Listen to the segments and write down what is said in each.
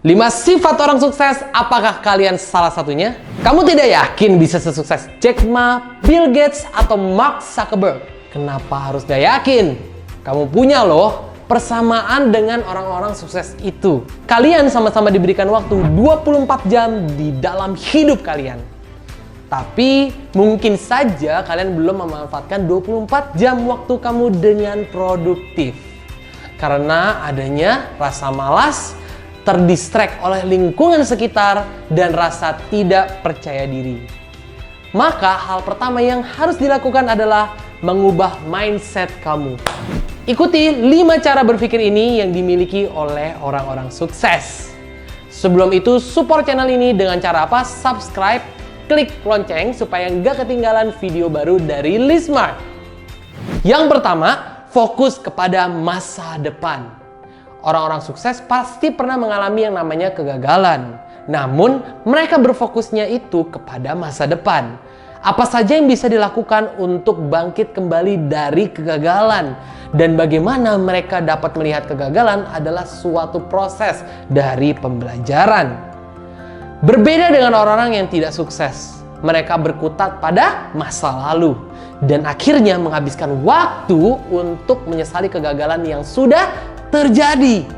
5 sifat orang sukses, apakah kalian salah satunya? Kamu tidak yakin bisa sesukses Jack Ma, Bill Gates, atau Mark Zuckerberg? Kenapa harus gak yakin? Kamu punya loh persamaan dengan orang-orang sukses itu. Kalian sama-sama diberikan waktu 24 jam di dalam hidup kalian. Tapi mungkin saja kalian belum memanfaatkan 24 jam waktu kamu dengan produktif. Karena adanya rasa malas, terdistract oleh lingkungan sekitar, dan rasa tidak percaya diri. Maka hal pertama yang harus dilakukan adalah mengubah mindset kamu. Ikuti 5 cara berpikir ini yang dimiliki oleh orang-orang sukses. Sebelum itu, support channel ini dengan cara apa? Subscribe, klik lonceng supaya nggak ketinggalan video baru dari Lismart. Yang pertama, fokus kepada masa depan. Orang-orang sukses pasti pernah mengalami yang namanya kegagalan. Namun, mereka berfokusnya itu kepada masa depan. Apa saja yang bisa dilakukan untuk bangkit kembali dari kegagalan? Dan bagaimana mereka dapat melihat kegagalan adalah suatu proses dari pembelajaran. Berbeda dengan orang-orang yang tidak sukses. Mereka berkutat pada masa lalu. Dan akhirnya menghabiskan waktu untuk menyesali kegagalan yang sudah terjadi.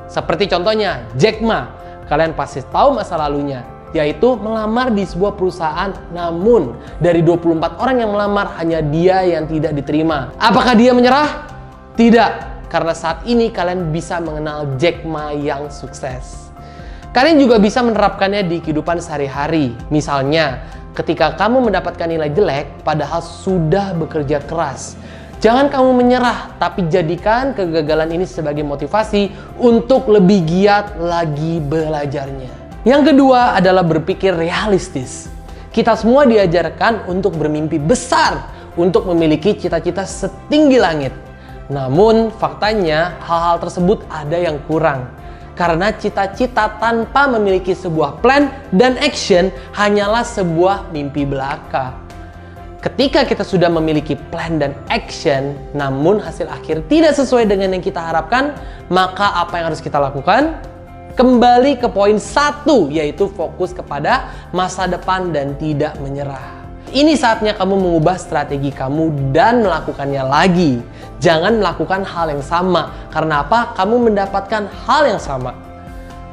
Seperti contohnya Jack Ma. Kalian pasti tahu masa lalunya, yaitu melamar di sebuah perusahaan, namun dari 24 orang yang melamar hanya dia yang tidak diterima. Apakah dia menyerah? Tidak, karena saat ini kalian bisa mengenal Jack Ma yang sukses. Kalian juga bisa menerapkannya di kehidupan sehari-hari. Misalnya, ketika kamu mendapatkan nilai jelek padahal sudah bekerja keras, jangan kamu menyerah, tapi jadikan kegagalan ini sebagai motivasi untuk lebih giat lagi belajarnya. Yang kedua adalah berpikir realistis. Kita semua diajarkan untuk bermimpi besar, untuk memiliki cita-cita setinggi langit. Namun, faktanya hal-hal tersebut ada yang kurang. Karena cita-cita tanpa memiliki sebuah plan dan action hanyalah sebuah mimpi belaka. Ketika kita sudah memiliki plan dan action, namun hasil akhir tidak sesuai dengan yang kita harapkan, maka apa yang harus kita lakukan? Kembali ke poin 1, yaitu fokus kepada masa depan dan tidak menyerah. Ini saatnya kamu mengubah strategi kamu dan melakukannya lagi. Jangan melakukan hal yang sama. Karena apa? Kamu mendapatkan hal yang sama.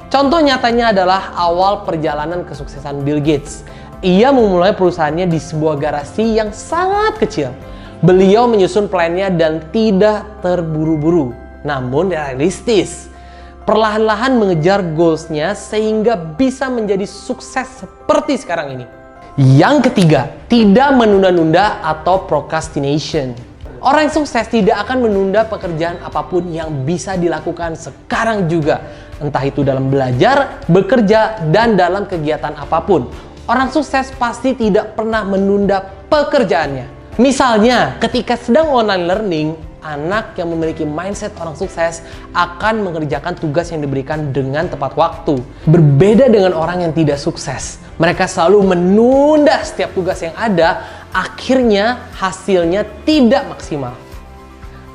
Contoh nyatanya adalah awal perjalanan kesuksesan Bill Gates. Ia memulai perusahaannya di sebuah garasi yang sangat kecil. Beliau menyusun plannya dan tidak terburu-buru, namun realistis. Perlahan-lahan mengejar goals-nya sehingga bisa menjadi sukses seperti sekarang ini. Yang ketiga, tidak menunda-nunda atau procrastination. Orang yang sukses tidak akan menunda pekerjaan apapun yang bisa dilakukan sekarang juga. Entah itu dalam belajar, bekerja, dan dalam kegiatan apapun. Orang sukses pasti tidak pernah menunda pekerjaannya. Misalnya, ketika sedang online learning, anak yang memiliki mindset orang sukses akan mengerjakan tugas yang diberikan dengan tepat waktu. Berbeda dengan orang yang tidak sukses. Mereka selalu menunda setiap tugas yang ada, akhirnya hasilnya tidak maksimal.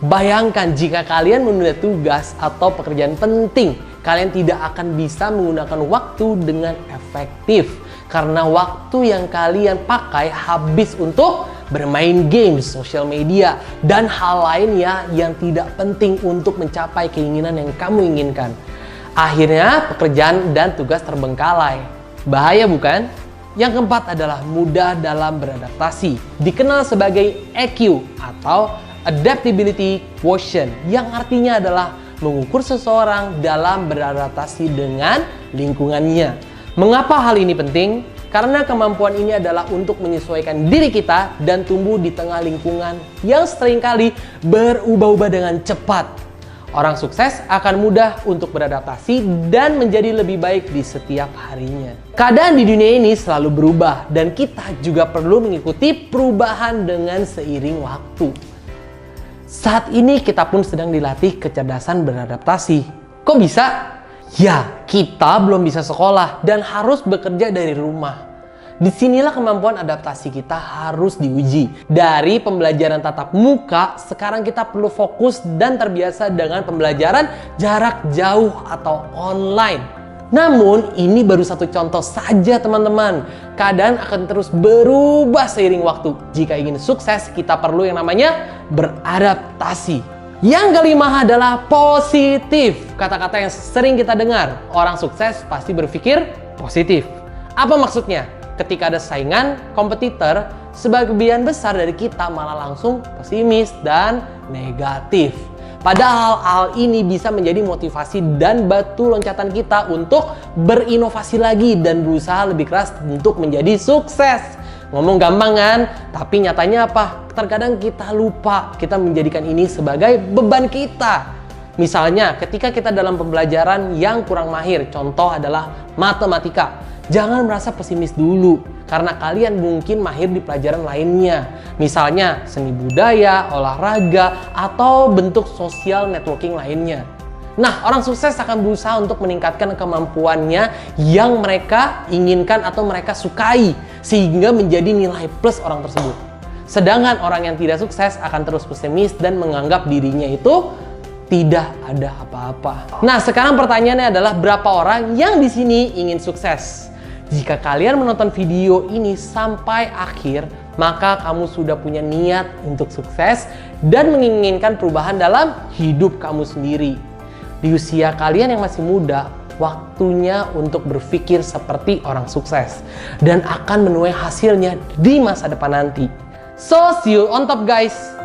Bayangkan jika kalian menunda tugas atau pekerjaan penting, kalian tidak akan bisa menggunakan waktu dengan efektif. Karena waktu yang kalian pakai habis untuk bermain game, sosial media, dan hal lainnya yang tidak penting untuk mencapai keinginan yang kamu inginkan. Akhirnya pekerjaan dan tugas terbengkalai. Bahaya bukan? Yang keempat adalah mudah dalam beradaptasi. Dikenal sebagai EQ atau Adaptability Quotient, yang artinya adalah mengukur seseorang dalam beradaptasi dengan lingkungannya. Mengapa hal ini penting? Karena kemampuan ini adalah untuk menyesuaikan diri kita dan tumbuh di tengah lingkungan yang seringkali berubah-ubah dengan cepat. Orang sukses akan mudah untuk beradaptasi dan menjadi lebih baik di setiap harinya. Keadaan di dunia ini selalu berubah dan kita juga perlu mengikuti perubahan dengan seiring waktu. Saat ini kita pun sedang dilatih kecerdasan beradaptasi. Kok bisa? Ya, kita belum bisa sekolah dan harus bekerja dari rumah. Disinilah kemampuan adaptasi kita harus diuji. Dari pembelajaran tatap muka, sekarang kita perlu fokus dan terbiasa dengan pembelajaran jarak jauh atau online. Namun, ini baru satu contoh saja teman-teman. Keadaan akan terus berubah seiring waktu. Jika ingin sukses, kita perlu yang namanya beradaptasi. Yang kelima adalah positif. Kata-kata yang sering kita dengar. Orang sukses pasti berpikir positif. Apa maksudnya? Ketika ada saingan, kompetitor, sebagian besar dari kita malah langsung pesimis dan negatif. Padahal hal ini bisa menjadi motivasi dan batu loncatan kita untuk berinovasi lagi dan berusaha lebih keras untuk menjadi sukses. Ngomong gampang kan? Tapi nyatanya apa? Terkadang kita lupa kita menjadikan ini sebagai beban kita. Misalnya ketika kita dalam pembelajaran yang kurang mahir, contoh adalah matematika. Jangan merasa pesimis dulu, karena kalian mungkin mahir di pelajaran lainnya. Misalnya seni budaya, olahraga, atau bentuk sosial networking lainnya. Nah, orang sukses akan berusaha untuk meningkatkan kemampuannya yang mereka inginkan atau mereka sukai, sehingga menjadi nilai plus orang tersebut. Sedangkan orang yang tidak sukses akan terus pesimis dan menganggap dirinya itu tidak ada apa-apa. Nah, sekarang pertanyaannya adalah berapa orang yang di sini ingin sukses? Jika kalian menonton video ini sampai akhir, maka kamu sudah punya niat untuk sukses dan menginginkan perubahan dalam hidup kamu sendiri. Di usia kalian yang masih muda, waktunya untuk berpikir seperti orang sukses dan akan menuai hasilnya di masa depan nanti. So, see you on top guys!